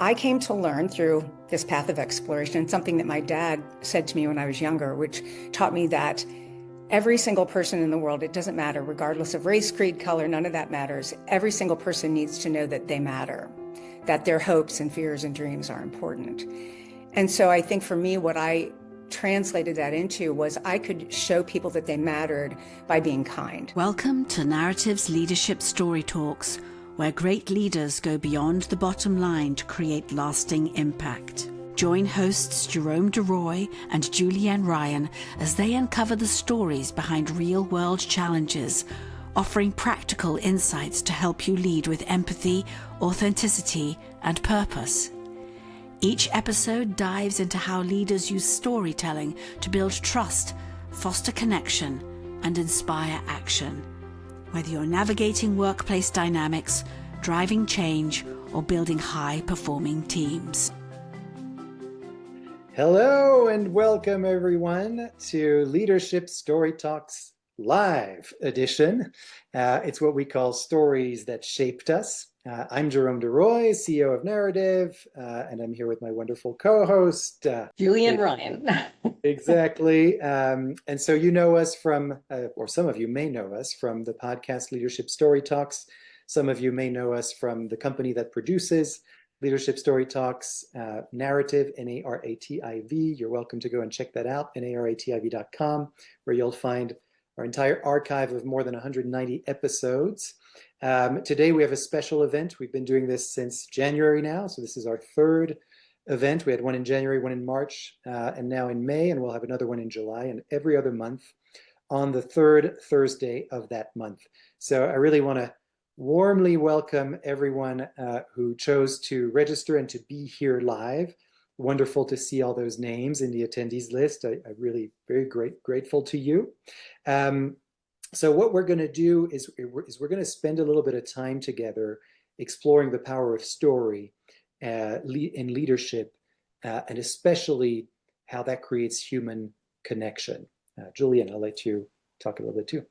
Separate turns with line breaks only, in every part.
I came to learn through this path of exploration, something that my dad said to me when I was younger, which taught me that every single person in the world, it doesn't matter, regardless of race, creed, color, none of that matters. Every single person needs to know that they matter, that their hopes and fears and dreams are important. And so I think for me, what I translated that into was I could show people that they mattered by being kind.
Welcome to Narratives Leadership Story Talks, where great leaders go beyond the bottom line to create lasting impact. Join hosts Jerome DeRoy and Julianne Ryan as they uncover the stories behind real-world challenges, offering practical insights to help you lead with empathy, authenticity, and purpose. Each episode dives into how leaders use storytelling to build trust, foster connection, and inspire action. Whether you're navigating workplace dynamics, driving change, or building high-performing teams.
Hello and welcome everyone to Leadership Story Talks Live edition. It's what we call Stories That Shaped Us. I'm Jerome DeRoy, CEO of Narrative, and I'm here with my wonderful co-host,
Julianne Ryan.
Exactly. And so you know us from, or some of you may know us from the podcast Leadership Story Talks. Some of you may know us from the company that produces Leadership Story Talks, Narrative, N-A-R-A-T-I-V. You're welcome to go and check that out, narativ.com, where you'll find our entire archive of more than 190 episodes. Today we have a special event. We've been doing this since January now, so this is our third event. We had one in January, one in March, and now in May, and we'll have another one in July, and every other month on the third Thursday of that month. So I really want to warmly welcome everyone who chose to register and to be here live. Wonderful to see all those names in the attendees list. I really very grateful to you. So what we're going to do is we're going to spend a little bit of time together exploring the power of story in leadership, and especially how that creates human connection. Julian, I'll let you talk a little bit too.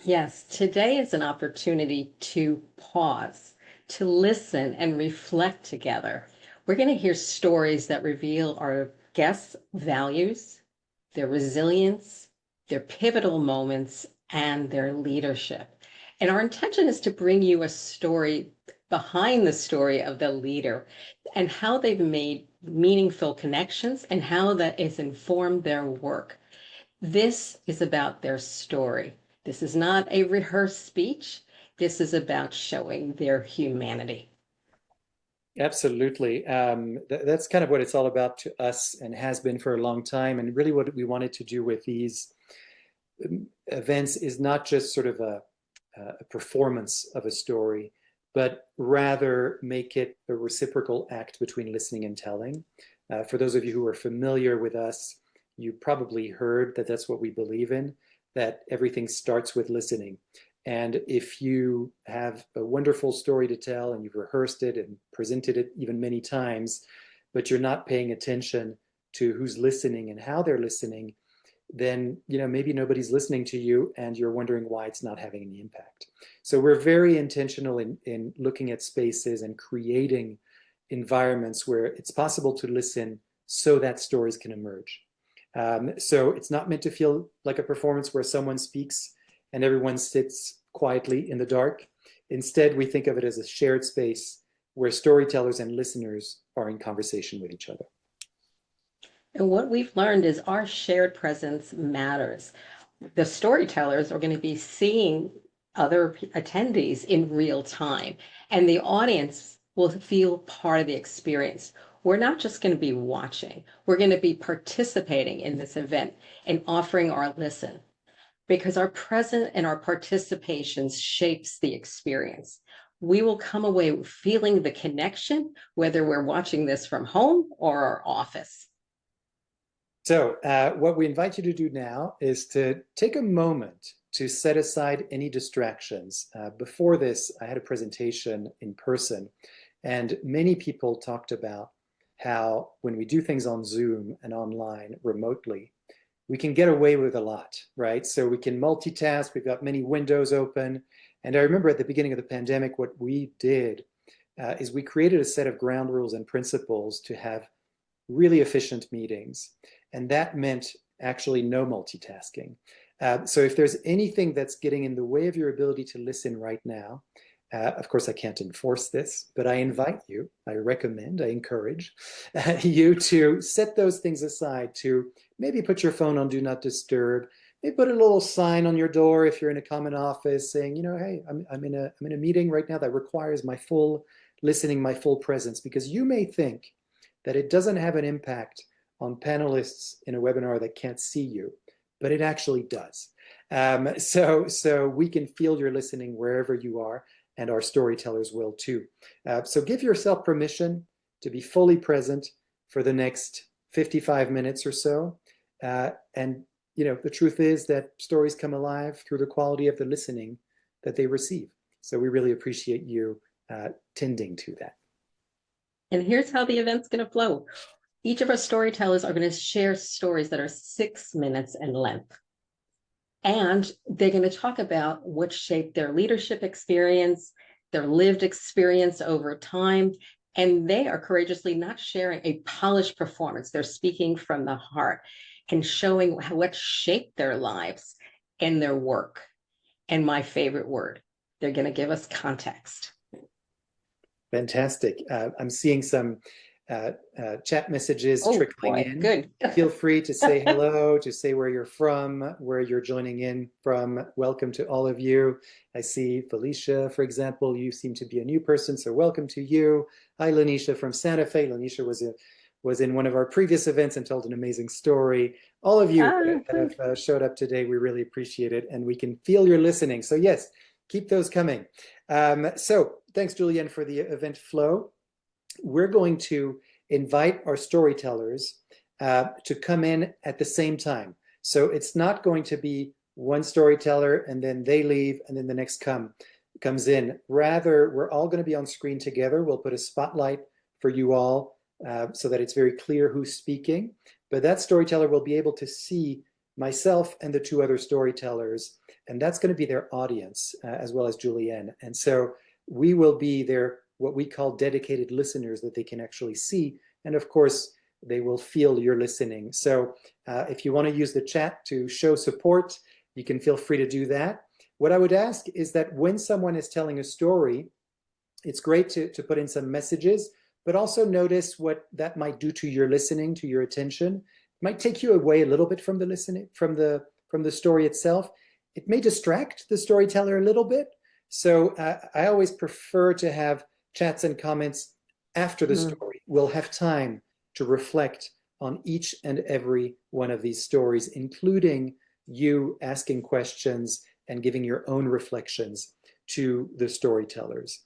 Yes, today is an opportunity to pause, to listen and reflect together. We're going to hear stories that reveal our guests' values, their resilience, their pivotal moments, and their leadership. And our intention is to bring you a story behind the story of the leader and how they've made meaningful connections and how that has informed their work. This is about their story. This is not a rehearsed speech. This is about showing their humanity.
Absolutely. That's kind of what it's all about to us and has been for a long time. And really what we wanted to do with these events is not just sort of a performance of a story, but rather make it a reciprocal act between listening and telling. For those of you who are familiar with us, you probably heard that that's what we believe in, that everything starts with listening. And if you have a wonderful story to tell and you've rehearsed it and presented it even many times, but you're not paying attention to who's listening and how they're listening, then maybe nobody's listening to you and you're wondering why it's not having any impact. So we're very intentional in looking at spaces and creating environments where it's possible to listen so that stories can emerge. So it's not meant to feel like a performance where someone speaks and everyone sits quietly in the dark. Instead, we think of it as a shared space where storytellers and listeners are in conversation with each other.
And what we've learned is our shared presence matters. The storytellers are going to be seeing other attendees in real time, and the audience will feel part of the experience. We're not just going to be watching. We're going to be participating in this event and offering our listen, because our presence and our participation shapes the experience. We will come away feeling the connection, whether we're watching this from home or our office.
So what we invite you to do now is to take a moment to set aside any distractions. Before this, I had a presentation in person, and many people talked about how when we do things on Zoom and online remotely, we can get away with a lot, right? So we can multitask, we've got many windows open. And I remember at the beginning of the pandemic, what we did is we created a set of ground rules and principles to have really efficient meetings. And that meant actually no multitasking. So if there's anything that's getting in the way of your ability to listen right now, of course, I can't enforce this, but I invite you, I recommend, I encourage you to set those things aside, to maybe put your phone on Do Not Disturb, maybe put a little sign on your door if you're in a common office saying, hey, I'm in a meeting right now that requires my full listening, my full presence, because you may think that it doesn't have an impact on panelists in a webinar that can't see you, but it actually does. So we can feel your listening wherever you are, and our storytellers will too. So give yourself permission to be fully present for the next 55 minutes or so. And the truth is that stories come alive through the quality of the listening that they receive. So we really appreciate you tending to that.
And here's how the event's going to flow. Each of our storytellers are going to share stories that are 6 minutes in length. And they're going to talk about what shaped their leadership experience, their lived experience over time. And they are courageously not sharing a polished performance. They're speaking from the heart and showing what shaped their lives and their work. And my favorite word, they're going to give us context.
Fantastic. I'm seeing some chat messages trickling in.
Good.
Feel free to say hello, to say where you're from, where you're joining in from. Welcome to all of you. I see Felicia, for example, you seem to be a new person, so welcome to you. Hi, Lanisha from Santa Fe. Lanisha was in one of our previous events and told an amazing story. All of you that have showed up today, we really appreciate it, and we can feel your listening. So yes, keep those coming. So thanks, Julianne, for the event flow. We're going to invite our storytellers to come in at the same time. So it's not going to be one storyteller and then they leave and then the next comes in. Rather, we're all going to be on screen together. We'll put a spotlight for you all so that it's very clear who's speaking. But that storyteller will be able to see myself and the two other storytellers, and that's going to be their audience as well as Julianne. And so we will be their what we call dedicated listeners that they can actually see. And of course, they will feel your listening. So if you want to use the chat to show support, you can feel free to do that. What I would ask is that when someone is telling a story, it's great to put in some messages, but also notice what that might do to your listening, to your attention. It might take you away a little bit from the listening, from the story itself. It may distract the storyteller a little bit. So I always prefer to have chats and comments after the story. We'll have time to reflect on each and every one of these stories, including you asking questions and giving your own reflections to the storytellers.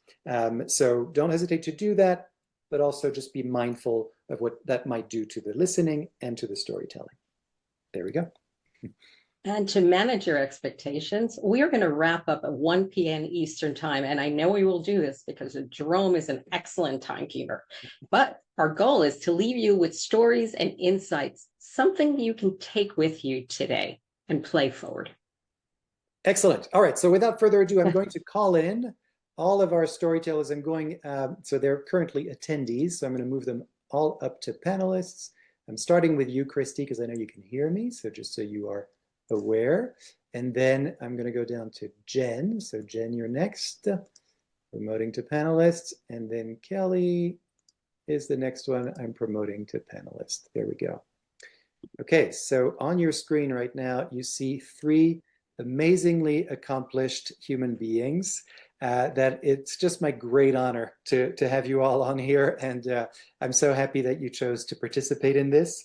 So don't hesitate to do that, but also just be mindful of what that might do to the listening and to the storytelling. There we go.
And to manage your expectations, we are going to wrap up at 1 p.m. Eastern time. And I know we will do this because Jerome is an excellent timekeeper. But our goal is to leave you with stories and insights, something you can take with you today and play forward.
Excellent. All right. So without further ado, I'm going to call in all of our storytellers. I'm going, so they're currently attendees. So I'm going to move them all up to panelists. I'm starting with you, Christy, because I know you can hear me. So just so you are aware. And then I'm going to go down to Jen. So Jen, you're next. Promoting to panelists. And then Kelly is the next one I'm promoting to panelist. There we go. Okay, so on your screen right now, you see three amazingly accomplished human beings that it's just my great honor to have you all on here. And I'm so happy that you chose to participate in this.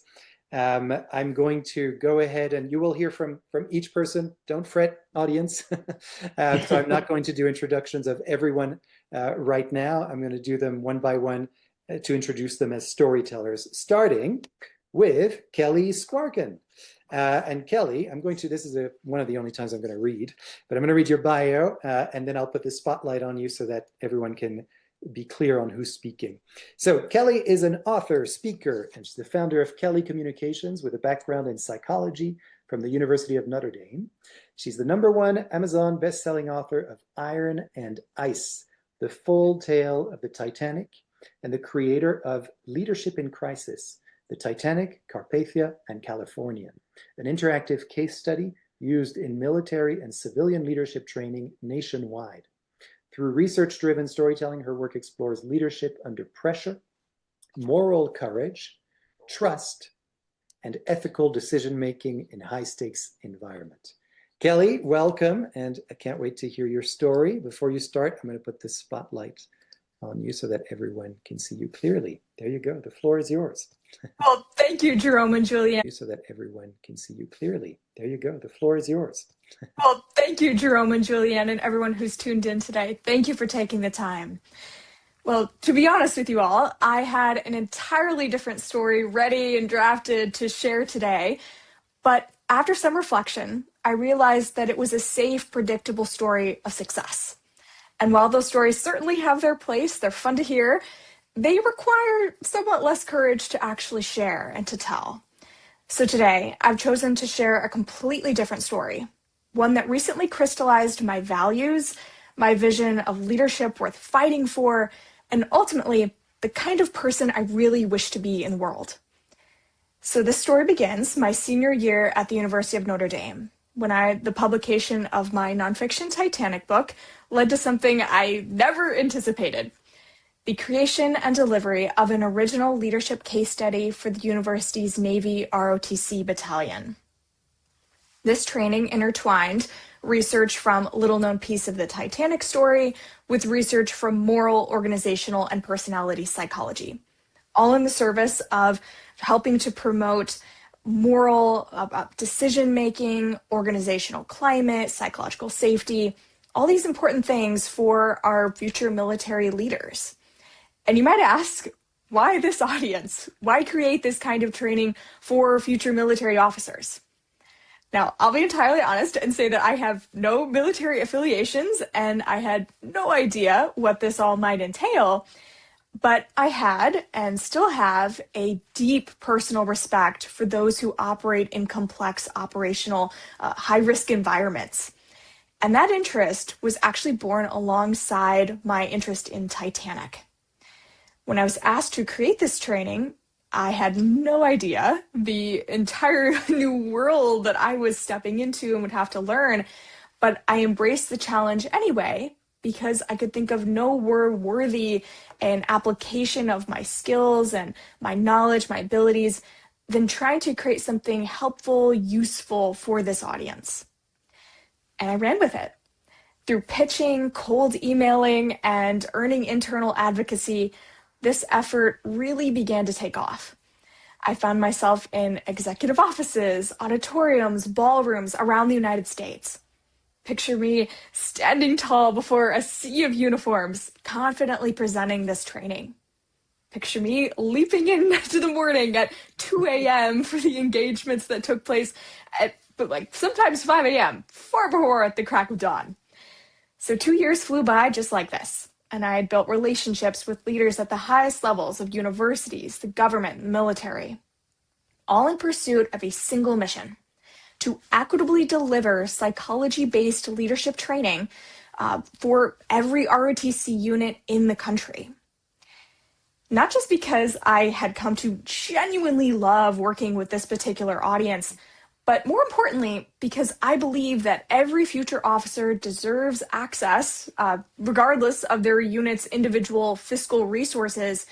I'm going to go ahead and you will hear from each person. Don't fret, audience. So I'm not going to do introductions of everyone right now. I'm going to do them one by one to introduce them as storytellers, starting with Kelly Skwarcan. And Kelly, this is one of the only times I'm going to read, but I'm going to read your bio and then I'll put the spotlight on you so that everyone can be clear on who's speaking. So Kelly is an author, speaker, and she's the founder of Kelly Communications with a background in psychology from the University of Notre Dame. She's the #1 Amazon best-selling author of Iron and Ice, the full tale of the Titanic, and the creator of Leadership in Crisis, the Titanic, Carpathia, and Californian, an interactive case study used in military and civilian leadership training nationwide. Through research-driven storytelling, her work explores leadership under pressure, moral courage, trust, and ethical decision-making in high-stakes environment. Kelly, welcome, and I can't wait to hear your story. Before you start, I'm going to put the spotlight on you so that everyone can see you clearly. There you go. The floor is yours.
Well, thank you, Jerome and Julianne.
So that everyone can see you clearly. There you go. The floor is yours.
Well, thank you, Jerome and Julianne, and everyone who's tuned in today. Thank you for taking the time. Well, to be honest with you all, I had an entirely different story ready and drafted to share today. But after some reflection, I realized that it was a safe, predictable story of success. And while those stories certainly have their place, they're fun to hear, they require somewhat less courage to actually share and to tell. So today, I've chosen to share a completely different story, one that recently crystallized my values, my vision of leadership worth fighting for, and ultimately, the kind of person I really wish to be in the world. So this story begins my senior year at the University of Notre Dame, when the publication of my nonfiction Titanic book led to something I never anticipated: the creation and delivery of an original leadership case study for the university's Navy ROTC battalion. This training intertwined research from little-known piece of the Titanic story with research from moral, organizational, and personality psychology, all in the service of helping to promote moral decision-making, organizational climate, psychological safety, all these important things for our future military leaders. And you might ask, why this audience? Why create this kind of training for future military officers? Now, I'll be entirely honest and say that I have no military affiliations and I had no idea what this all might entail, but I had and still have a deep personal respect for those who operate in complex operational high-risk environments. And that interest was actually born alongside my interest in Titanic. When I was asked to create this training, I had no idea the entire new world that I was stepping into and would have to learn, but I embraced the challenge anyway because I could think of no word worthy an application of my skills and my knowledge, my abilities, than trying to create something helpful, useful for this audience. And I ran with it. Through pitching, cold emailing, and earning internal advocacy, this effort really began to take off. I found myself in executive offices, auditoriums, ballrooms around the United States. Picture me standing tall before a sea of uniforms, confidently presenting this training. Picture me leaping into the morning at 2 a.m. for the engagements that took place at sometimes 5 a.m., far before at the crack of dawn. So 2 years flew by just like this. And I had built relationships with leaders at the highest levels of universities, the government, and military, all in pursuit of a single mission: to equitably deliver psychology-based leadership training for every ROTC unit in the country. Not just because I had come to genuinely love working with this particular audience, but more importantly, because I believe that every future officer deserves access, regardless of their unit's individual fiscal resources,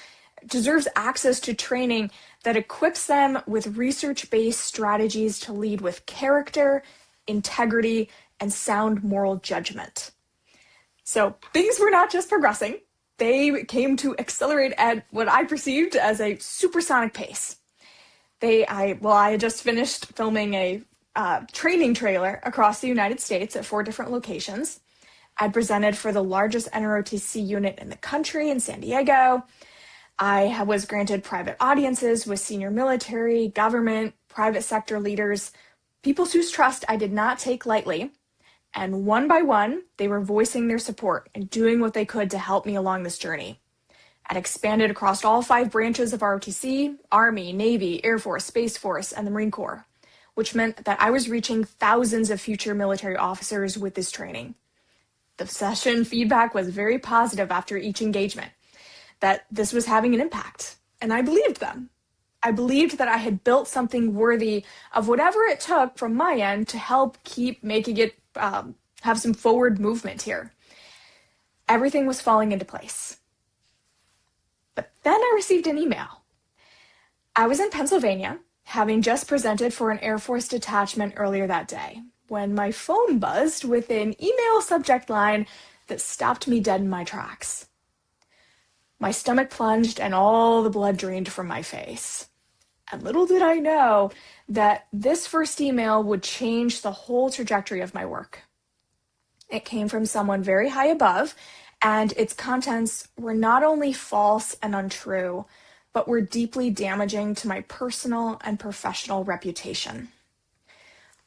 deserves access to training that equips them with research-based strategies to lead with character, integrity, and sound moral judgment. So things were not just progressing, they came to accelerate at what I perceived as a supersonic pace. I had just finished filming a training trailer across the United States at 4 different locations. I'd presented for the largest NROTC unit in the country in San Diego. I was granted private audiences with senior military, government, private sector leaders, people whose trust I did not take lightly. And one by one, they were voicing their support and doing what they could to help me along this journey. I'd expanded across all 5 branches of ROTC, Army, Navy, Air Force, Space Force, and the Marine Corps, which meant that I was reaching thousands of future military officers with this training. The session feedback was very positive after each engagement, that this was having an impact, and I believed them. I believed that I had built something worthy of whatever it took from my end to help keep making it have some forward movement here. Everything was falling into place. But then I received an email. I was in Pennsylvania, having just presented for an Air Force detachment earlier that day, when my phone buzzed with an email subject line that stopped me dead in my tracks. My stomach plunged and all the blood drained from my face. And little did I know that this first email would change the whole trajectory of my work. It came from someone very high above, and its contents were not only false and untrue, but were deeply damaging to my personal and professional reputation.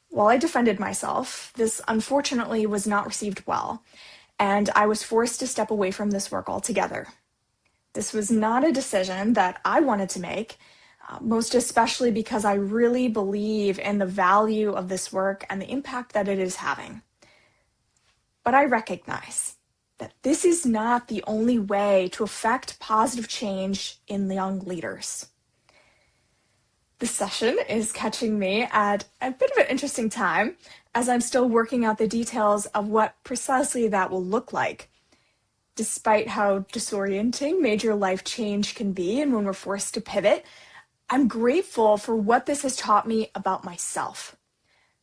While I defended myself, this unfortunately was not received well, and I was forced to step away from this work altogether. This was not a decision that I wanted to make, most especially because I really believe in the value of this work and the impact that it is having. But I recognize that this is not the only way to affect positive change in young leaders. This session is catching me at a bit of an interesting time, as I'm still working out the details of what precisely that will look like. Despite how disorienting major life change can be and when we're forced to pivot, I'm grateful for what this has taught me about myself.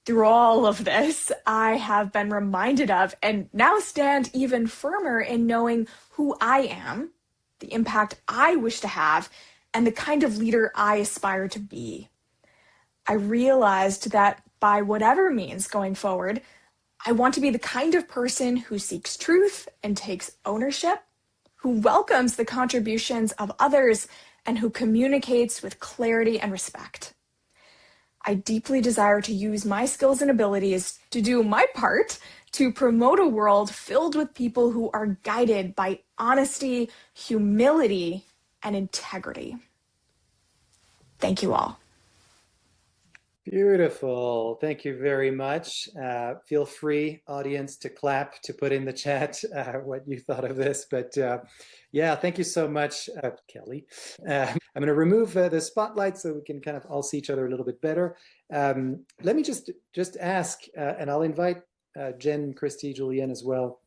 Through all of this, I have been reminded of and now stand even firmer in knowing who I am, the impact I wish to have, and the kind of leader I aspire to be. I realized that by whatever means going forward, I want to be the kind of person who seeks truth and takes ownership, who welcomes the contributions of others, and who communicates with clarity and respect. I deeply desire to use my skills and abilities to do my part to promote a world filled with people who are guided by honesty, humility, and integrity. Thank you all.
Beautiful. Thank you very much. Feel free, audience, to clap, to put in the chat what you thought of this. But yeah, thank you so much, Kelly. I'm going to remove the spotlight so we can kind of all see each other a little bit better. Let me just ask, and I'll invite Jen, Christy, Julianne as well,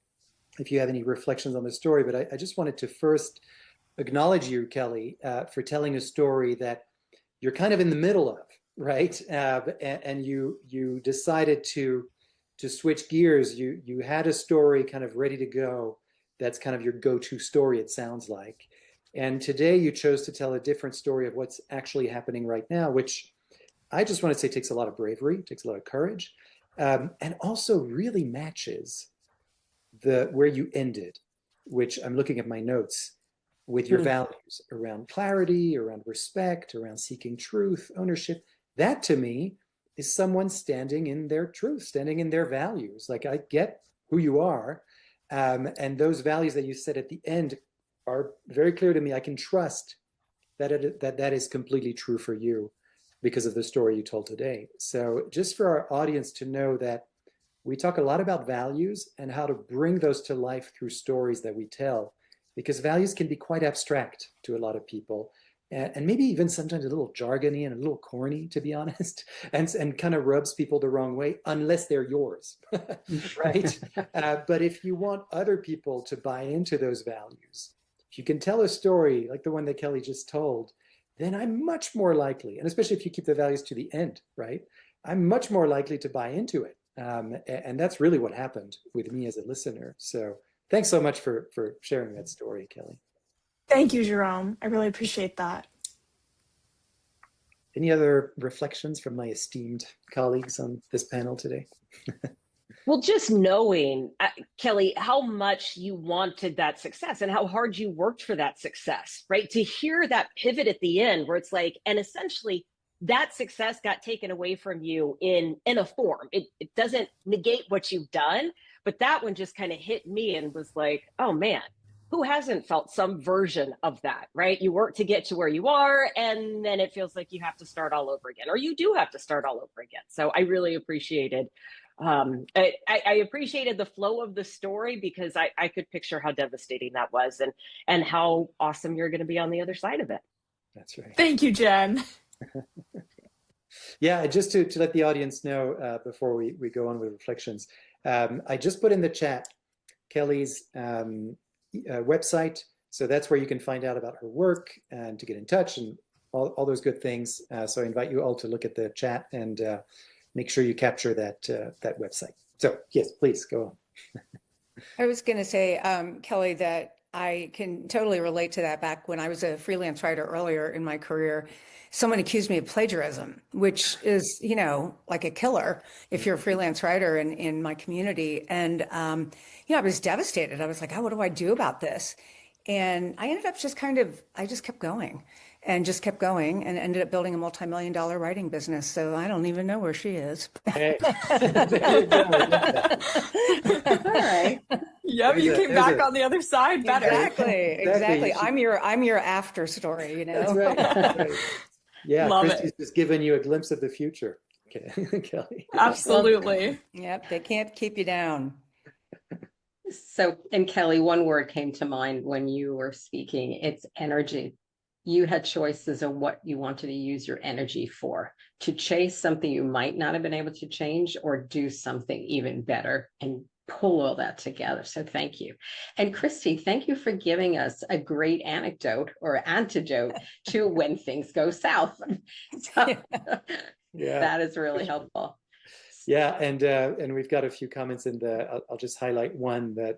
if you have any reflections on the story. But I just wanted to first acknowledge you, Kelly, for telling a story that you're kind of in the middle of. Right, and you decided to switch gears. You had a story kind of ready to go. That's kind of your go-to story, it sounds like. And today you chose to tell a different story of what's actually happening right now, which I just want to say takes a lot of bravery, takes a lot of courage, and also really matches where you ended, which I'm looking at my notes, with your values around clarity, around respect, around seeking truth, ownership. That to me is someone standing in their truth, standing in their values. Like, I get who you are. And those values that you said at the end are very clear to me. I can trust that that is completely true for you because of the story you told today. So just for our audience to know that we talk a lot about values and how to bring those to life through stories that we tell, because values can be quite abstract to a lot of people. And maybe even sometimes a little jargony and a little corny, to be honest, and kind of rubs people the wrong way, unless they're yours, right? But if you want other people to buy into those values, if you can tell a story like the one that Kelly just told, then I'm much more likely, and especially if you keep the values to the end, right? I'm much more likely to buy into it. And that's really what happened with me as a listener. So thanks so much for sharing that story, Kelly.
Thank you, Jerome. I really appreciate that.
Any other reflections from my esteemed colleagues on this panel today?
Well, just knowing, Kelly, how much you wanted that success and how hard you worked for that success, right? To hear that pivot at the end where it's like, and essentially that success got taken away from you in a form. It doesn't negate what you've done, but that one just kind of hit me and was like, oh man, who hasn't felt some version of that, right? You work to get to where you are, and then it feels like you have to start all over again, or you do have to start all over again. So I really appreciated I appreciated the flow of the story because I could picture how devastating that was and how awesome you're going to be on the other side of it.
That's right.
Thank you, Jen.
Yeah, just to let the audience know before we go on with reflections, I just put in the chat Kelly's website. So that's where you can find out about her work and to get in touch and all those good things. So I invite you all to look at the chat and make sure you capture that website. So yes, please go on.
I was going to say, Kelly, that I can totally relate to that. Back when I was a freelance writer earlier in my career, someone accused me of plagiarism, which is, like a killer if you're a freelance writer in my community. And, I was devastated. I was like, oh, what do I do about this? And I ended up I just kept going and ended up building a multi-million-dollar writing business. So I don't even know where she is.
Hey.
All right.
Yep, you came back on the other side better.
Exactly. I'm your after story,
That's right. That's right. Yeah,
Love
Christy's just given you a glimpse of the future. Okay, Kelly.
Absolutely.
Yep, they can't keep you down.
So, and Kelly, one word came to mind when you were speaking. It's energy. You had choices of what you wanted to use your energy for, to chase something you might not have been able to change or do something even better and pull all that together. So thank you. And Christy, thank you for giving us a great anecdote or antidote to when things go south. So,
Yeah.
That is really helpful.
Yeah, and we've got a few comments in the. I'll just highlight one that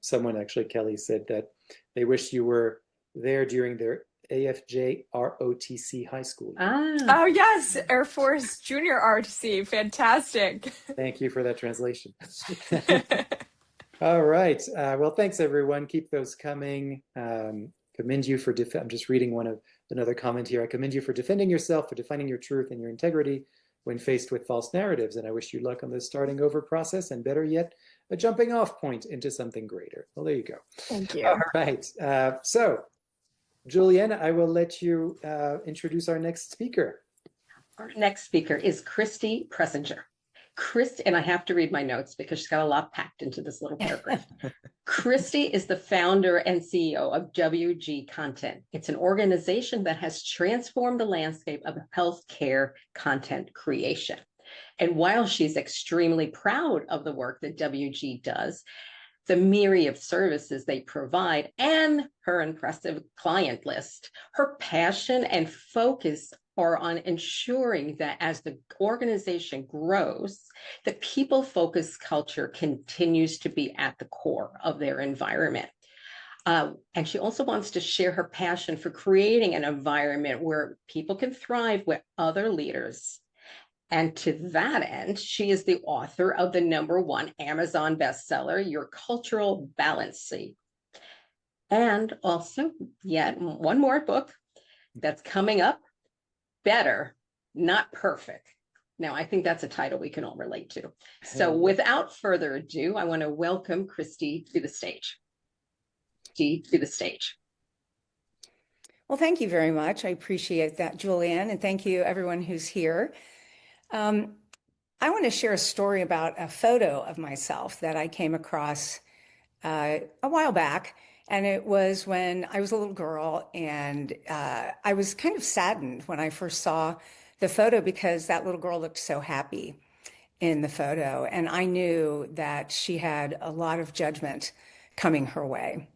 someone actually, Kelly, said that they wish you were there during their AFJ ROTC high school.
Oh yes, Air Force Junior ROTC, fantastic.
Thank you for that translation. All right. Well, thanks everyone. Keep those coming. Commend you for. I'm just reading another comment here. I commend you for defending yourself, for defining your truth and your integrity when faced with false narratives. And I wish you luck on the starting over process, and better yet, a jumping off point into something greater. Well, there you go.
Thank you.
All right. So, Julianne, I will let you introduce our next speaker.
Our next speaker is Christy Pretzinger. And I have to read my notes because she's got a lot packed into this little paragraph. Christy is the founder and CEO of WG Content. It's an organization that has transformed the landscape of healthcare content creation. And while she's extremely proud of the work that WG does, the myriad of services they provide, and her impressive client list, her passion and focus are on ensuring that as the organization grows, the people-focused culture continues to be at the core of their environment. And she also wants to share her passion for creating an environment where people can thrive with other leaders. And to that end, she is the author of the #1 Amazon bestseller, Your Cultural Balancy. And also yet one more book that's coming up, Better, Not Perfect. Now, I think that's a title we can all relate to. So without further ado, I want to welcome Christy to the stage.
Well, thank you very much. I appreciate that, Julianne, and thank you everyone who's here. I want to share a story about a photo of myself that I came across a while back. And it was when I was a little girl, and I was kind of saddened when I first saw the photo because that little girl looked so happy in the photo. And I knew that she had a lot of judgment coming her way.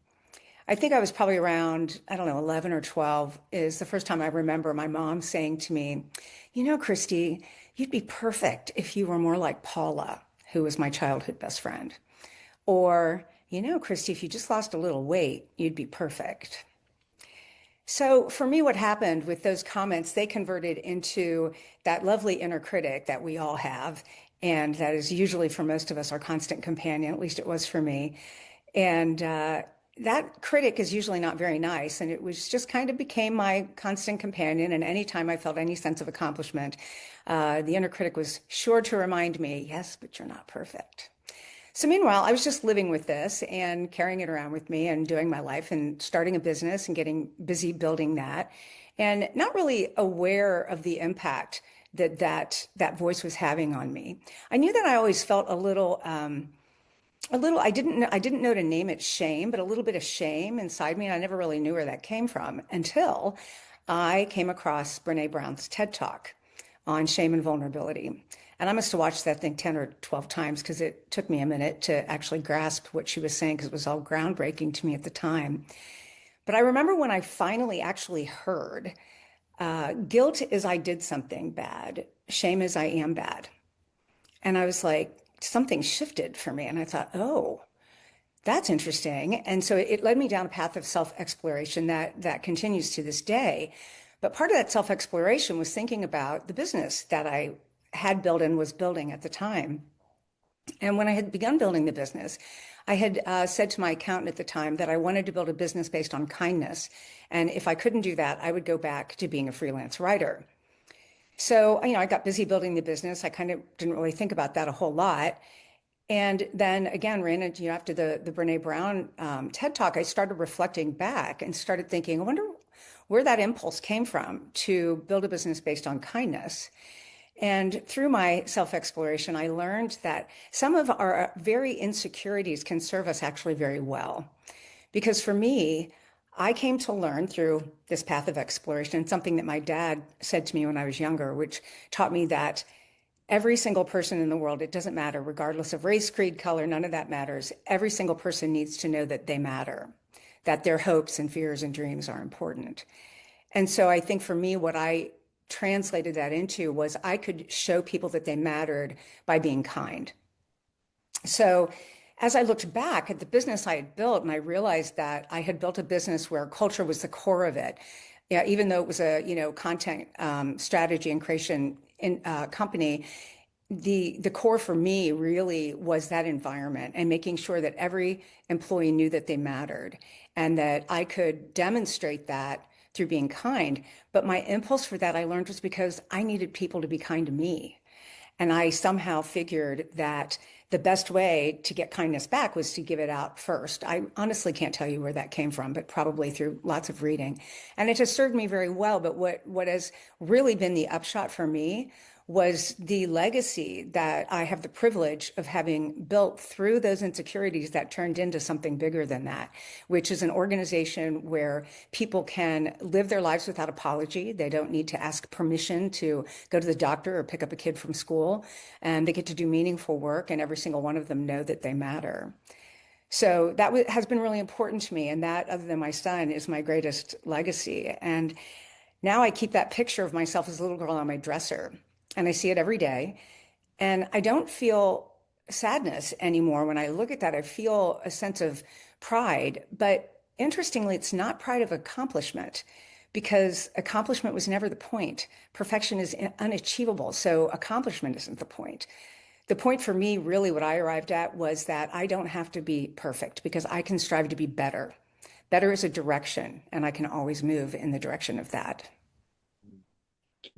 I think I was probably around, 11 or 12 is the first time I remember my mom saying to me, Christy, you'd be perfect if you were more like Paula, who was my childhood best friend. Or, Christy, if you just lost a little weight, you'd be perfect. So for me, what happened with those comments, they converted into that lovely inner critic that we all have. And that is usually for most of us our constant companion, at least it was for me. And that critic is usually not very nice. And it was just kind of became my constant companion. And anytime I felt any sense of accomplishment, the inner critic was sure to remind me, yes, but you're not perfect. So meanwhile, I was just living with this and carrying it around with me and doing my life and starting a business and getting busy building that and not really aware of the impact that voice was having on me. I knew that I always felt a little, I didn't know to name it shame, but a little bit of shame inside me. And I never really knew where that came from until I came across Brene Brown's TED Talk on shame and vulnerability. And I must have watched that thing 10 or 12 times because it took me a minute to actually grasp what she was saying because it was all groundbreaking to me at the time. But I remember when I finally actually heard, guilt is I did something bad, shame is I am bad. And I was like, something shifted for me. And I thought, oh, that's interesting. And so it led me down a path of self-exploration that continues to this day. But part of that self-exploration was thinking about the business that I had built and was building at the time. And when I had begun building the business, I had said to my accountant at the time that I wanted to build a business based on kindness. And if I couldn't do that, I would go back to being a freelance writer. So, I got busy building the business. I kind of didn't really think about that a whole lot. And then again, ran into, after the Brene Brown TED Talk, I started reflecting back and started thinking, I wonder where that impulse came from to build a business based on kindness. And through my self-exploration, I learned that some of our very insecurities can serve us actually very well. Because for me, I came to learn through this path of exploration, something that my dad said to me when I was younger, which taught me that every single person in the world, it doesn't matter, regardless of race, creed, color, none of that matters. Every single person needs to know that they matter, that their hopes and fears and dreams are important. And so I think for me, what I translated that into was I could show people that they mattered by being kind. So as I looked back at the business I had built, and I realized that I had built a business where culture was the core of it, even though it was a content strategy and creation company, the core for me really was that environment and making sure that every employee knew that they mattered and that I could demonstrate that through being kind. But my impulse for that, I learned, was because I needed people to be kind to me. And I somehow figured that the best way to get kindness back was to give it out first. I honestly can't tell you where that came from, but probably through lots of reading. And it has served me very well. But what has really been the upshot for me was the legacy that I have the privilege of having built through those insecurities that turned into something bigger than that, which is an organization where people can live their lives without apology. They don't need to ask permission to go to the doctor or pick up a kid from school, and they get to do meaningful work, and every single one of them know that they matter. So that has been really important to me, and that, other than my son, is my greatest legacy. And now I keep that picture of myself as a little girl on my dresser, and I see it every day. And I don't feel sadness anymore. When I look at that, I feel a sense of pride. But interestingly, it's not pride of accomplishment, because accomplishment was never the point. Perfection is unachievable, so accomplishment isn't the point. The point for me, really, what I arrived at was that I don't have to be perfect because I can strive to be better. Better is a direction, and I can always move in the direction of that.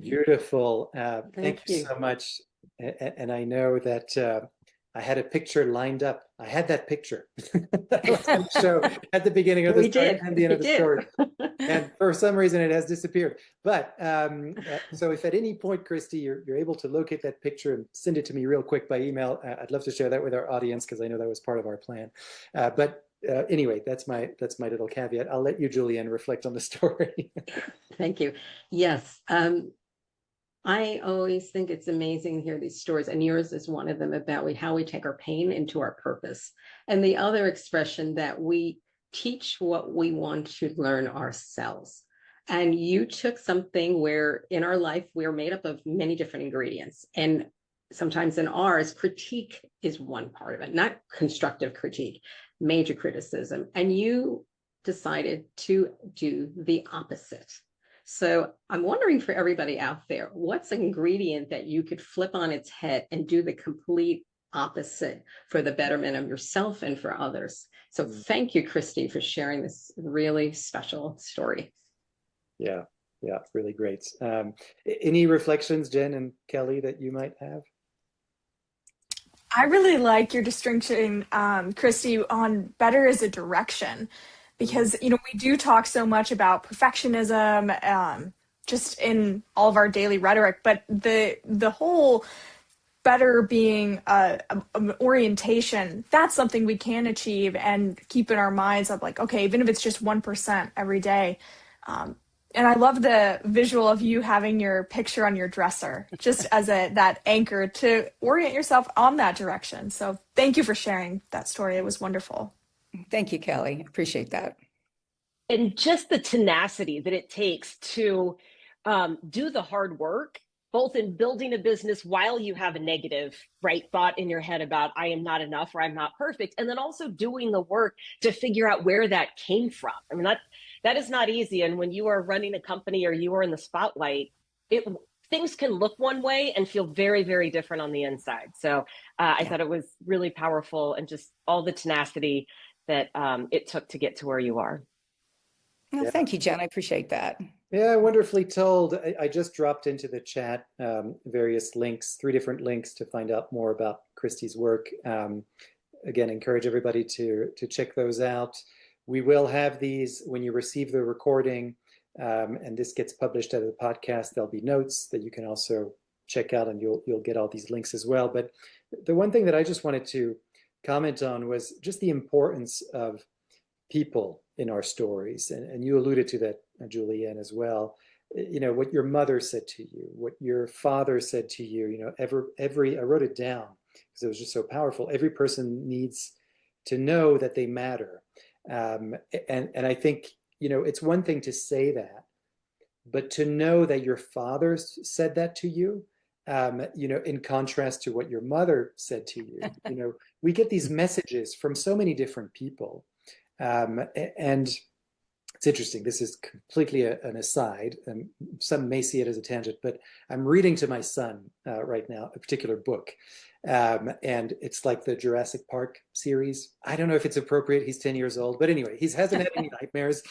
Beautiful.
Thank you
so much. And I know that I had a picture lined up. I had that picture that I was going to show at the beginning of the story and the end of the story. And for some reason, it has disappeared. But so if at any point, Christy, you're able to locate that picture and send it to me real quick by email, I'd love to share that with our audience because I know that was part of our plan. But anyway, that's my little caveat. I'll let you, Julianne, reflect on the story.
Thank you. Yes. I always think it's amazing to hear these stories, and yours is one of them, about how we take our pain into our purpose. And the other expression, that we teach what we want to learn ourselves. And you took something where in our life, we're made up of many different ingredients. And sometimes in ours, critique is one part of it, not constructive critique, major criticism. And you decided to do the opposite. So I'm wondering, for everybody out there, what's an ingredient that you could flip on its head and do the complete opposite for the betterment of yourself and for others? So thank you, Christy, for sharing this really special story.
Yeah, really great. Any reflections, Jen and Kelly, that you might have?
I really like your distinction, Christy, on better as a direction, because we do talk so much about perfectionism, just in all of our daily rhetoric, but the whole better being orientation, that's something we can achieve and keep in our minds of like, okay, even if it's just 1% every day. And I love the visual of you having your picture on your dresser, just as that anchor to orient yourself on that direction. So thank you for sharing that story. It was wonderful.
Thank you, Kelly. Appreciate that.
And just the tenacity that it takes to do the hard work, both in building a business while you have a negative, right, thought in your head about I am not enough or I'm not perfect, and then also doing the work to figure out where that came from. I mean, that is not easy. And when you are running a company or you are in the spotlight, things can look one way and feel very, very different on the inside. So I thought it was really powerful, and just all the tenacity that it took to get to where you are.
Well, thank you, Jen. I appreciate that.
Yeah, wonderfully told. I just dropped into the chat various links, 3 different links to find out more about Christy's work. Again, encourage everybody to check those out. We will have these when you receive the recording, and this gets published as a podcast. There'll be notes that you can also check out, and you'll get all these links as well. But the one thing that I just wanted to comment on was just the importance of people in our stories. And you alluded to that, Julianne, as well. You know, what your mother said to you, what your father said to you, you know, I wrote it down because it was just so powerful. Every person needs to know that they matter. And I think, you know, it's one thing to say that, but to know that your father said that to you, you know, in contrast to what your mother said to you, you know, we get these messages from so many different people. And it's interesting. This is completely an aside, and some may see it as a tangent, but I'm reading to my son right now a particular book. And it's like the Jurassic Park series. I don't know if it's appropriate. He's 10 years old, but anyway, he hasn't had any nightmares.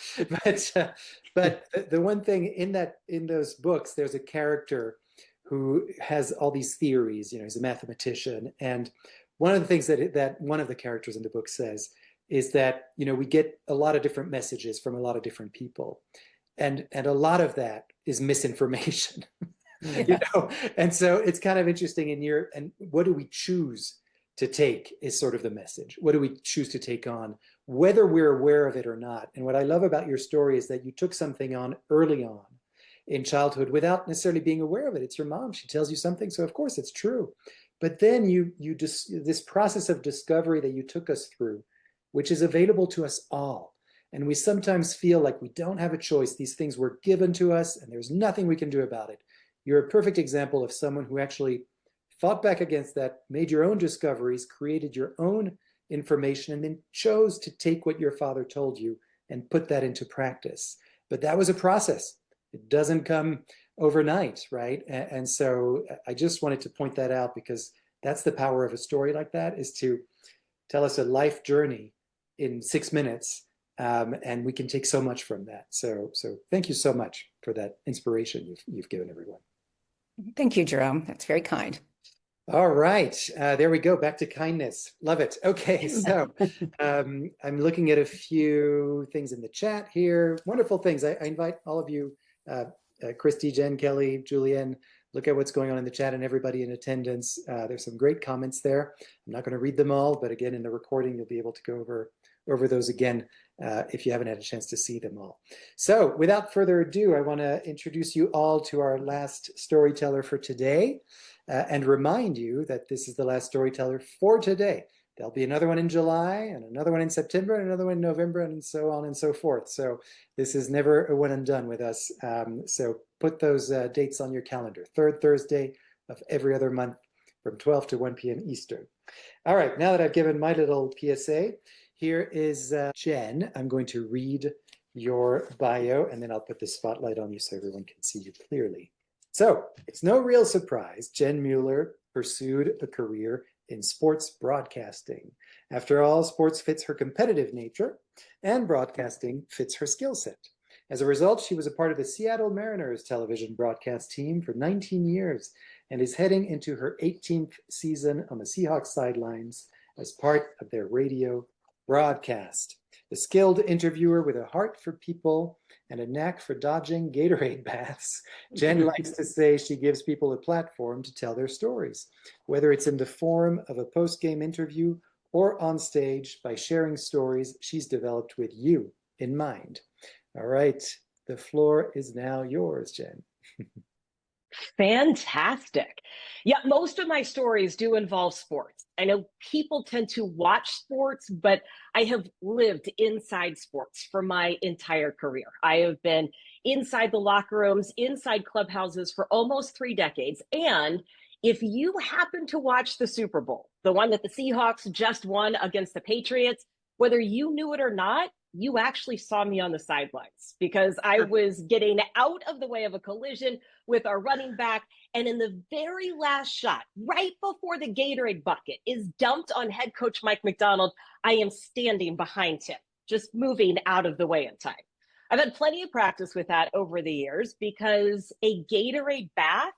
But the one thing in those books, there's a character who has all these theories. You know, he's a mathematician, and one of the things that one of the characters in the book says is that, you know, we get a lot of different messages from a lot of different people, and a lot of that is misinformation. You know, and so it's kind of interesting and what do we choose to take is sort of the message. What do we choose to take on, whether we're aware of it or not? And what I love about your story is that you took something on early on in childhood without necessarily being aware of it. It's your mom. She tells you something, so of course it's true. But then this process of discovery that you took us through, which is available to us all. And we sometimes feel like we don't have a choice. These things were given to us and there's nothing we can do about it. You're a perfect example of someone who actually fought back against that, made your own discoveries, created your own information, and then chose to take what your father told you and put that into practice. But that was a process. It doesn't come overnight, right? And so I just wanted to point that out, because that's the power of a story like that, is to tell us a life journey in 6 minutes, and we can take so much from that. So thank you so much for that inspiration you've given everyone.
Thank you, Jerome. That's very kind.
All right, there we go. Back to kindness. Love it. Okay, so I'm looking at a few things in the chat here. Wonderful things. I invite all of you, Christy, Jen, Kelly, Julianne, look at what's going on in the chat, and everybody in attendance. There's some great comments there. I'm not going to read them all, but again, in the recording, you'll be able to go over those again if you haven't had a chance to see them all. So without further ado, I want to introduce you all to our last storyteller for today, and remind you that this is the last storyteller for today. There'll be another one in July, and another one in September, and another one in November, and so on and so forth. So this is never a one and done with us. So put those dates on your calendar. Third Thursday of every other month from 12 to 1 p.m. Eastern. All right, now that I've given my little PSA, here is Jen. I'm going to read your bio, and then I'll put the spotlight on you so everyone can see you clearly. So it's no real surprise Jen Mueller pursued a career in sports broadcasting. After all, sports fits her competitive nature, and broadcasting fits her skill set. As a result, she was a part of the Seattle Mariners television broadcast team for 19 years and is heading into her 18th season on the Seahawks sidelines as part of their radio broadcast. A skilled interviewer with a heart for people and a knack for dodging Gatorade baths, Jen likes to say she gives people a platform to tell their stories, whether it's in the form of a post-game interview or on stage by sharing stories she's developed with you in mind. All right, the floor is now yours, Jen.
Fantastic. Yeah, most of my stories do involve sports. I know people tend to watch sports, but I have lived inside sports for my entire career. I have been inside the locker rooms, inside clubhouses for almost 3 decades. And if you happen to watch the Super Bowl, the one that the Seahawks just won against the Patriots, whether you knew it or not, you actually saw me on the sidelines because I was getting out of the way of a collision with our running back. And in the very last shot, right before the Gatorade bucket is dumped on head coach Mike McDonald, I am standing behind him, just moving out of the way in time. I've had plenty of practice with that over the years because a Gatorade bath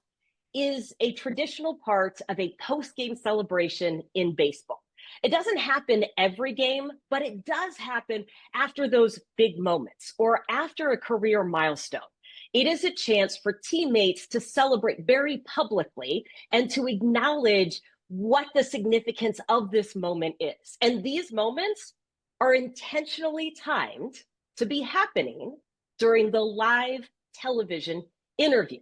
is a traditional part of a post-game celebration in baseball. It doesn't happen every game, but it does happen after those big moments or after a career milestone. It is a chance for teammates to celebrate very publicly and to acknowledge what the significance of this moment is. And these moments are intentionally timed to be happening during the live television interview.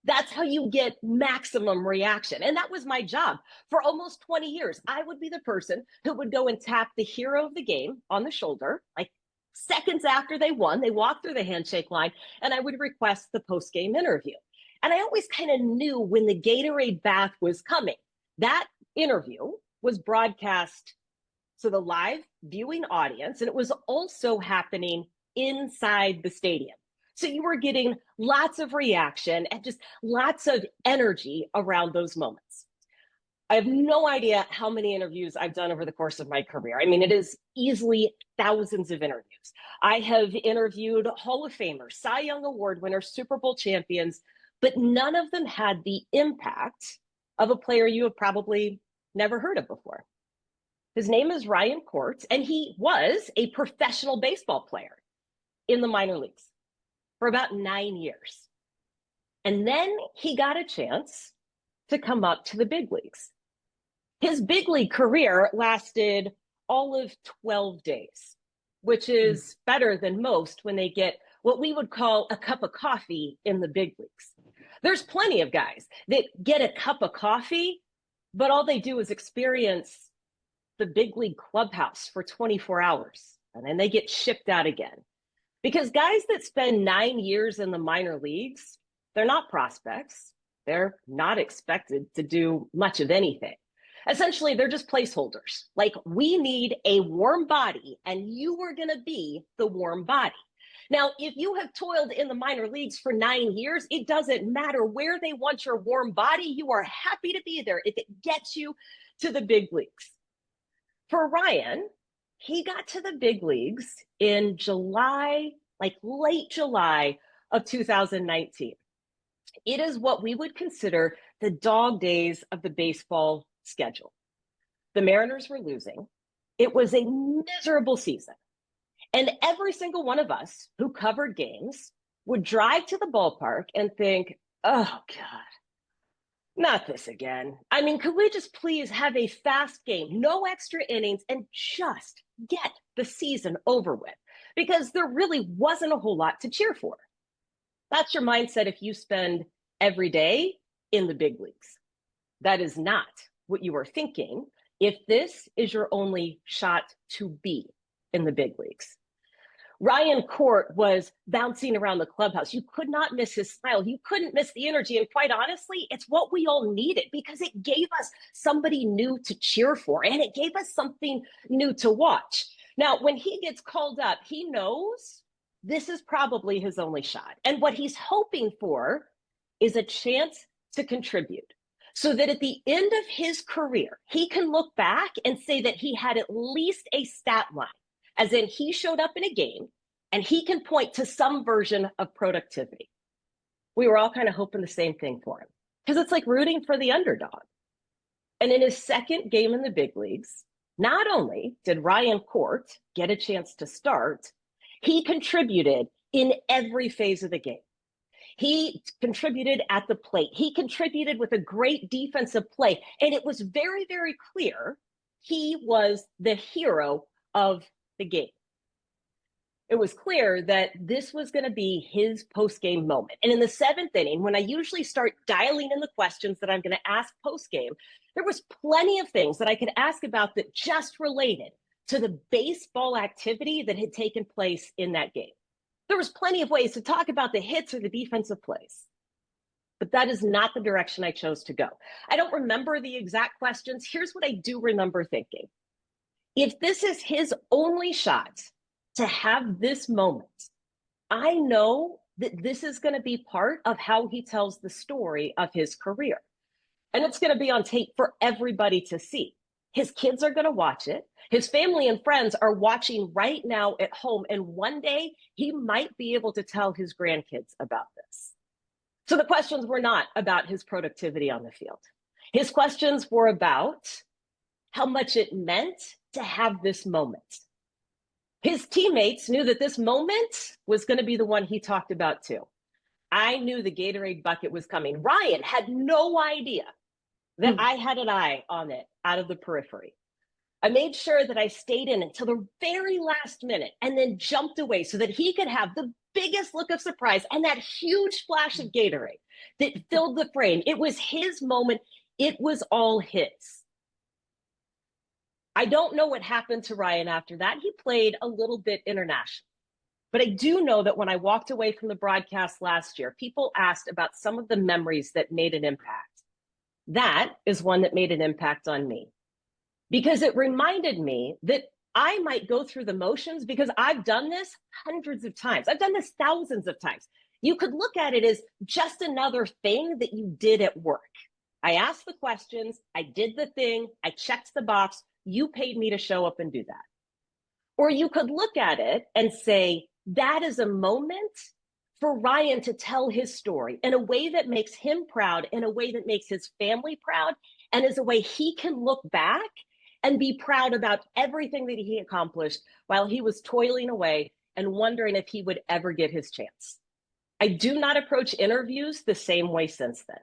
That's how you get maximum reaction. And that was my job for almost 20 years. I would be the person who would go and tap the hero of the game on the shoulder, like seconds after they won. They walked through the handshake line, and I would request the post-game interview. And I always kind of knew when the Gatorade bath was coming. That interview was broadcast to the live viewing audience, and it was also happening inside the stadium. So you were getting lots of reaction and just lots of energy around those moments. I have no idea how many interviews I've done over the course of my career. I mean, it is easily thousands of interviews. I have interviewed Hall of Famers, Cy Young Award winners, Super Bowl champions, but none of them had the impact of a player you have probably never heard of before. His name is Ryan Court, and he was a professional baseball player in the minor leagues for about 9 years. And then he got a chance to come up to the big leagues. His big league career lasted all of 12 days, which is better than most when they get what we would call a cup of coffee in the big leagues. There's plenty of guys that get a cup of coffee, but all they do is experience the big league clubhouse for 24 hours, and then they get shipped out again. Because guys that spend 9 years in the minor leagues, they're not prospects. They're not expected to do much of anything. Essentially, they're just placeholders. Like, we need a warm body, and you are going to be the warm body. Now, if you have toiled in the minor leagues for 9 years, it doesn't matter where they want your warm body. You are happy to be there if it gets you to the big leagues. For Ryan, he got to the big leagues in July, like late July of 2019. It is what we would consider the dog days of the baseball schedule. The Mariners were losing. It was a miserable season. And every single one of us who covered games would drive to the ballpark and think, oh God, not this again. I mean, could we just please have a fast game, no extra innings, and just get the season over with? Because there really wasn't a whole lot to cheer for. That's your mindset if you spend every day in the big leagues. That is not what you are thinking if this is your only shot to be in the big leagues. Ryan Court was bouncing around the clubhouse. You could not miss his smile. You couldn't miss the energy. And quite honestly, it's what we all needed because it gave us somebody new to cheer for and it gave us something new to watch. Now, when he gets called up, he knows this is probably his only shot. And what he's hoping for is a chance to contribute so that at the end of his career, he can look back and say that he had at least a stat line, as in he showed up in a game and he can point to some version of productivity. We were all kind of hoping the same thing for him because it's like rooting for the underdog. And in his second game in the big leagues, Not only did Ryan Court get a chance to start, he contributed in every phase of the game. He contributed at the plate. He contributed with a great defensive play. And it was very, very clear he was the hero of the game. It was clear that this was going to be his post-game moment. And in the 7th inning, when I usually start dialing in the questions that I'm going to ask post-game, there was plenty of things that I could ask about that just related to the baseball activity that had taken place in that game. There was plenty of ways to talk about the hits or the defensive plays, but that is not the direction I chose to go. I don't remember the exact questions. Here's what I do remember thinking. If this is his only shot to have this moment, I know that this is going to be part of how he tells the story of his career. And it's going to be on tape for everybody to see. His kids are going to watch it. His family and friends are watching right now at home. And one day he might be able to tell his grandkids about this. So the questions were not about his productivity on the field. His questions were about how much it meant to have this moment. His teammates knew that this moment was going to be the one he talked about too. I knew the Gatorade bucket was coming. Ryan had no idea that I had an eye on it out of the periphery. I made sure that I stayed in until the very last minute and then jumped away so that he could have the biggest look of surprise and that huge splash of Gatorade that filled the frame. It was his moment. It was all his. I don't know what happened to Ryan after that. He played a little bit international. But I do know that when I walked away from the broadcast last year, people asked about some of the memories that made an impact. That is one that made an impact on me because it reminded me that I might go through the motions because I've done this hundreds of times. I've done this thousands of times. You could look at it as just another thing that you did at work. I asked the questions, I did the thing, I checked the box, you paid me to show up and do that. Or you could look at it and say, that is a moment for Ryan to tell his story in a way that makes him proud, in a way that makes his family proud, and is a way he can look back and be proud about everything that he accomplished while he was toiling away and wondering if he would ever get his chance. I do not approach interviews the same way since then.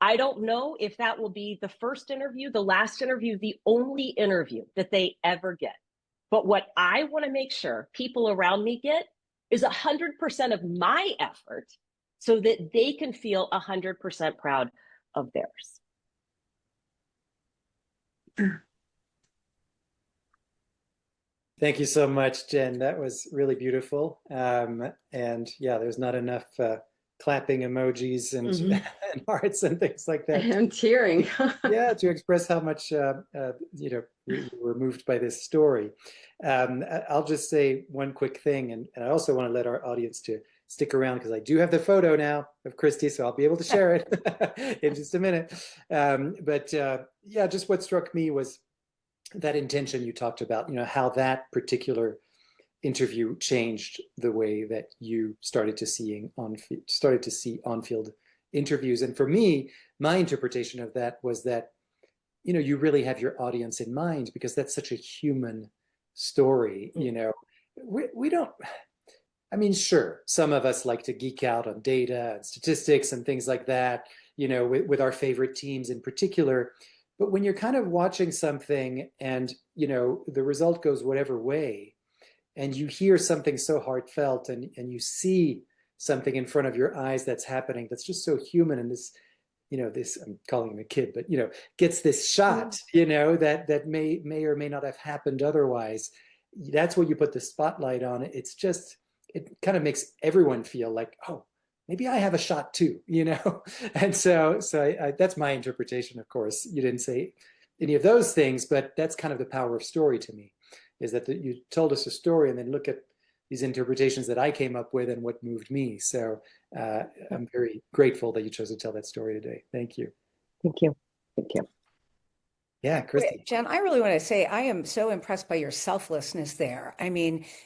I don't know if that will be the first interview, the last interview, the only interview that they ever get. But what I want to make sure people around me get is 100% of my effort so that they can feel 100% proud of theirs.
Thank you so much, Jen. That was really beautiful. And yeah, there's not enough clapping emojis and, and hearts and things like that.
I'm tearing.
Yeah, to express how much you were moved by this story. I'll just say one quick thing, and I also want to let our audience to stick around because I do have the photo now of Christy, so I'll be able to share it in just a minute. Yeah, just what struck me was that intention you talked about, how that particular interview changed the way that you started to see on-field interviews. And for me, my interpretation of that was that, you really have your audience in mind because that's such a human story. We don't, sure, some of us like to geek out on data and statistics and things like that, with our favorite teams in particular. But when you're kind of watching something and, the result goes whatever way, and you hear something so heartfelt and you see something in front of your eyes that's happening, that's just so human. And this, I'm calling him a kid, but, gets this shot, that may or may not have happened otherwise. That's what you put the spotlight on. It kind of makes everyone feel like, oh, maybe I have a shot too, And so that's my interpretation. Of course, you didn't say any of those things, but that's kind of the power of story to me, is that you told us a story and then look at these interpretations that I came up with and what moved me. So I'm very grateful that you chose to tell that story today. Thank you.
Thank you. Thank you.
Yeah, Christy.
Jen, I really want to say I am so impressed by your selflessness there.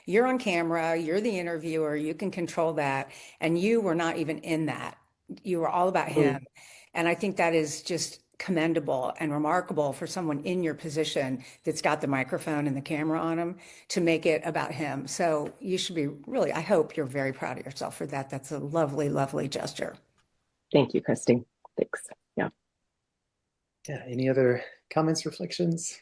You're on camera, you're the interviewer, you can control that. And you were not even in that. You were all about him. And I think that is just commendable and remarkable for someone in your position that's got the microphone and the camera on him to make it about him. So you should be really, I hope you're very proud of yourself for that. That's a lovely, lovely gesture.
Thank you, Christy. Thanks. Yeah.
Yeah. Any other comments, reflections?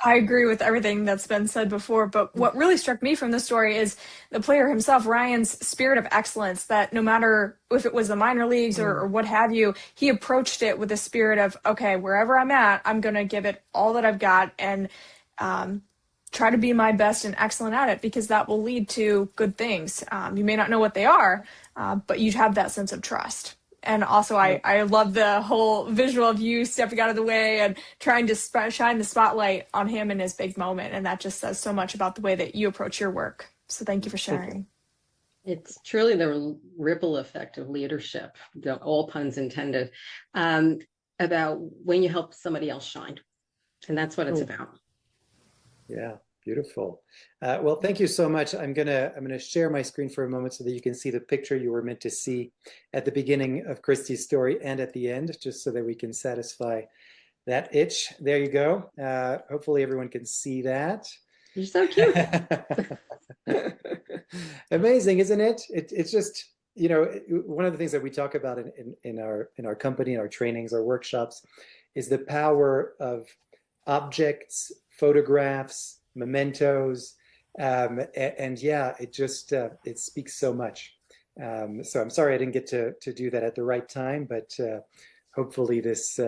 I agree with everything that's been said before, but what really struck me from the story is the player himself, Ryan's spirit of excellence, that no matter if it was the minor leagues or what have you, he approached it with a spirit of, okay, wherever I'm at, I'm going to give it all that I've got and try to be my best and excellent at it, because that will lead to good things. You may not know what they are, but you'd have that sense of trust. And also, I love the whole visual of you stepping out of the way and trying to shine the spotlight on him in his big moment. And that just says so much about the way that you approach your work. So thank you for sharing.
It's truly the ripple effect of leadership, all puns intended, about when you help somebody else shine. And that's what it's about.
Yeah. Beautiful. Well, thank you so much. I'm gonna share my screen for a moment so that you can see the picture you were meant to see at the beginning of Christy's story and at the end, just so that we can satisfy that itch. There you go. Hopefully everyone can see that.
You're so cute.
Amazing, isn't it? It's just, you know, one of the things that we talk about in our company, in our trainings, our workshops, is the power of objects, photographs, mementos, and yeah, it just it speaks so much. So I'm sorry I didn't get to do that at the right time, but hopefully this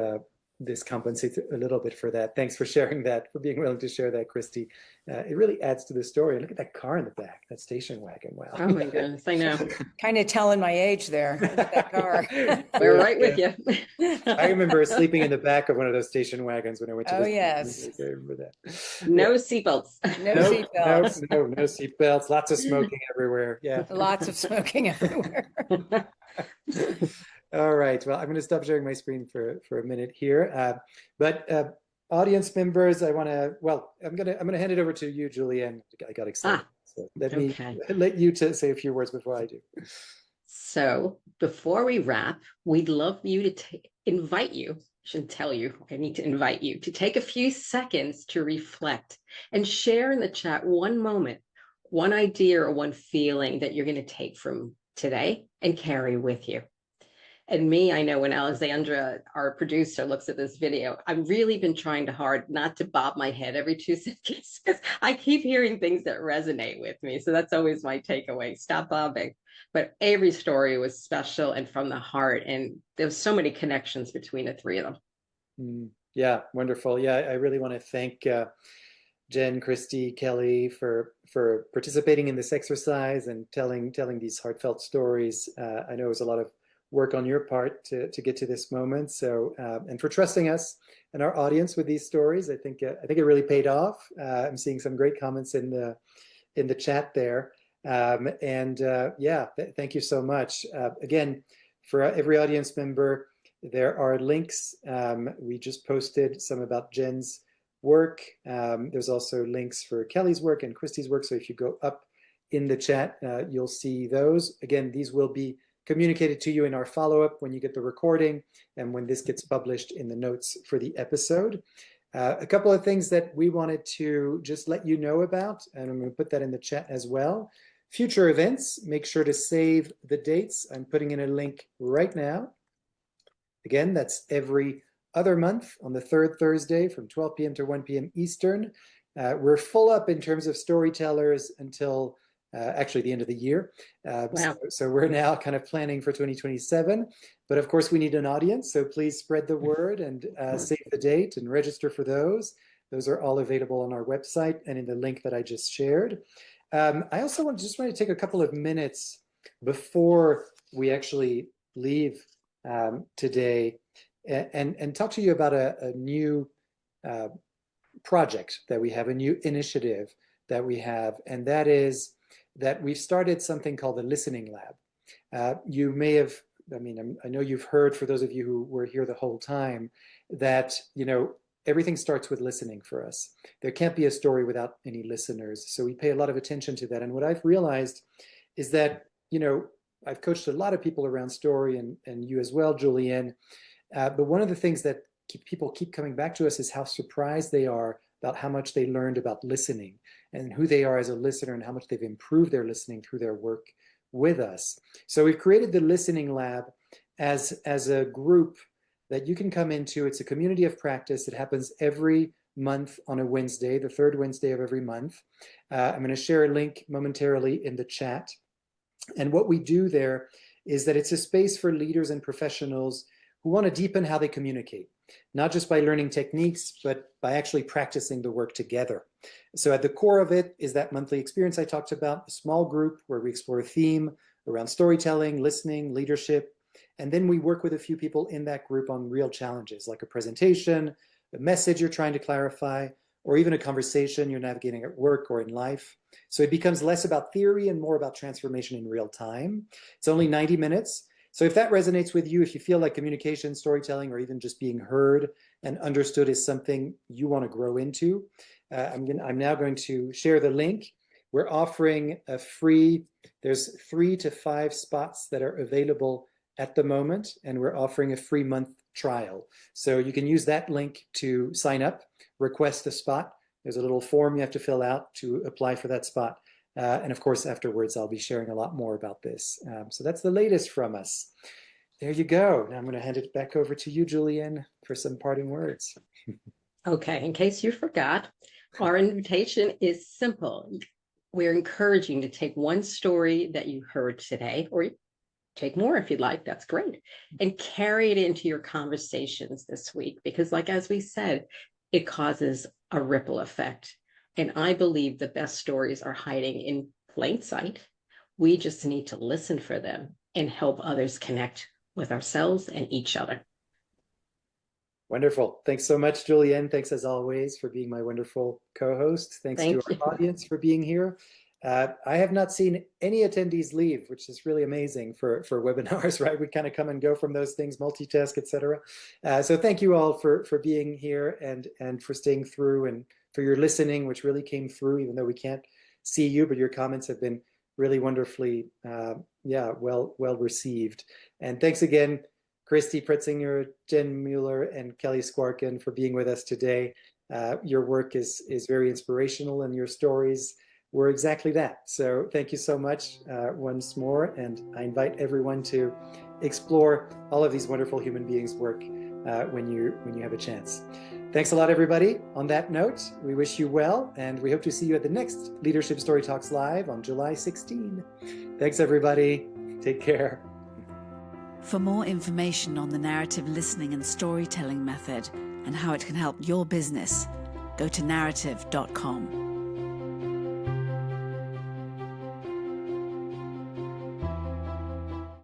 compensates a little bit for that. Thanks for sharing that, for being willing to share that, Christy. It really adds to the story. Look at that car in the back, that station wagon. Wow.
Oh my goodness, I know.
Kind of telling my age there. Look at that car.
We're right with you.
I remember sleeping in the back of one of those station wagons when I went to
Oh, yes.
I remember that.
No seatbelts.
No seatbelts.
No seatbelts. Lots of smoking everywhere. Yeah.
Lots of smoking everywhere.
All right. Well, I'm going to stop sharing my screen for a minute here. But audience members, I'm going to hand it over to you, Julianne. I got excited. So let me let you say a few words before I do.
So before we wrap, we'd love you to invite you. I should tell you, I need to invite you to take a few seconds to reflect and share in the chat one moment, one idea or one feeling that you're going to take from today and carry with you. And me, I know when Alexandra, our producer, looks at this video, I've really been trying hard not to bob my head every 2 seconds because I keep hearing things that resonate with me. So that's always my takeaway. Stop bobbing. But every story was special and from the heart. And there was so many connections between the three of them.
Yeah, wonderful. Yeah, I really want to thank Jen, Christy, Kelly for participating in this exercise and telling these heartfelt stories. I know it was a lot of work on your part to get to this moment. So, and for trusting us and our audience with these stories. I think it really paid off. I'm seeing some great comments in the chat there. Thank you so much. Again, for every audience member, there are links. We just posted some about Jen's work. There's also links for Kelly's work and Christy's work. So if you go up in the chat, you'll see those. Again, these will be communicated to you in our follow-up when you get the recording and when this gets published in the notes for the episode. A couple of things that we wanted to just let you know about, and I'm going to put that in the chat as well. Future events, make sure to save the dates. I'm putting in a link right now. Again, that's every other month on the third Thursday from 12 p.m. to 1 p.m. Eastern. We're full up in terms of storytellers until actually the end of the year.
Wow.
So we're now kind of planning for 2027. But of course, we need an audience. So please spread the word and save the date and register for those. Those are all available on our website and in the link that I just shared. I also want to take a couple of minutes before we actually leave today and talk to you about a new project that we have, a new initiative that we have, and that is that we've started something called the Listening Lab. You may have, I know you've heard, for those of you who were here the whole time, that, everything starts with listening for us. There can't be a story without any listeners. So we pay a lot of attention to that. And what I've realized is that, I've coached a lot of people around story and you as well, Julianne. But one of the things that people keep coming back to us is how surprised they are about how much they learned about listening and who they are as a listener and how much they've improved their listening through their work with us. So we've created the Listening Lab as a group that you can come into. It's a community of practice. It happens every month on a Wednesday, the third Wednesday of every month. I'm going to share a link momentarily in the chat. And what we do there is that it's a space for leaders and professionals who want to deepen how they communicate, not just by learning techniques, but by actually practicing the work together. So at the core of it is that monthly experience I talked about, a small group where we explore a theme around storytelling, listening, leadership. And then we work with a few people in that group on real challenges, like a presentation, a message you're trying to clarify, or even a conversation you're navigating at work or in life. So it becomes less about theory and more about transformation in real time. It's only 90 minutes. So if that resonates with you, if you feel like communication, storytelling, or even just being heard and understood is something you want to grow into, I'm now going to share the link. We're offering a free, there's 3 to 5 spots that are available at the moment, and we're offering a free month trial. So you can use that link to sign up, request a spot. There's a little form you have to fill out to apply for that spot. And of course, afterwards, I'll be sharing a lot more about this. So that's the latest from us. There you go. Now I'm going to hand it back over to you, Julianne, for some parting words.
Okay, in case you forgot, our invitation is simple. We're encouraging to take one story that you heard today, or take more if you'd like, that's great, and carry it into your conversations this week, because as we said, it causes a ripple effect. And I believe the best stories are hiding in plain sight. We just need to listen for them and help others connect with ourselves and each other.
Wonderful. Thanks so much, Julianne. Thanks as always for being my wonderful co-host. Thanks to our audience for being here. I have not seen any attendees leave, which is really amazing for webinars, right? We kind of come and go from those things, multitask, etc. So thank you all for being here and for staying through and for your listening, which really came through, even though we can't see you, but your comments have been really wonderfully, well received. And thanks again, Christy Pretzinger, Jen Mueller, and Kelly Skwarcan for being with us today. Your work is very inspirational, and your stories were exactly that. So thank you so much once more, and I invite everyone to explore all of these wonderful human beings' work when you have a chance. Thanks a lot, everybody. On that note, we wish you well, and we hope to see you at the next Leadership Story Talks Live on July 16. Thanks, everybody. Take care.
For more information on the narrative listening and storytelling method and how it can help your business, go to narrative.com.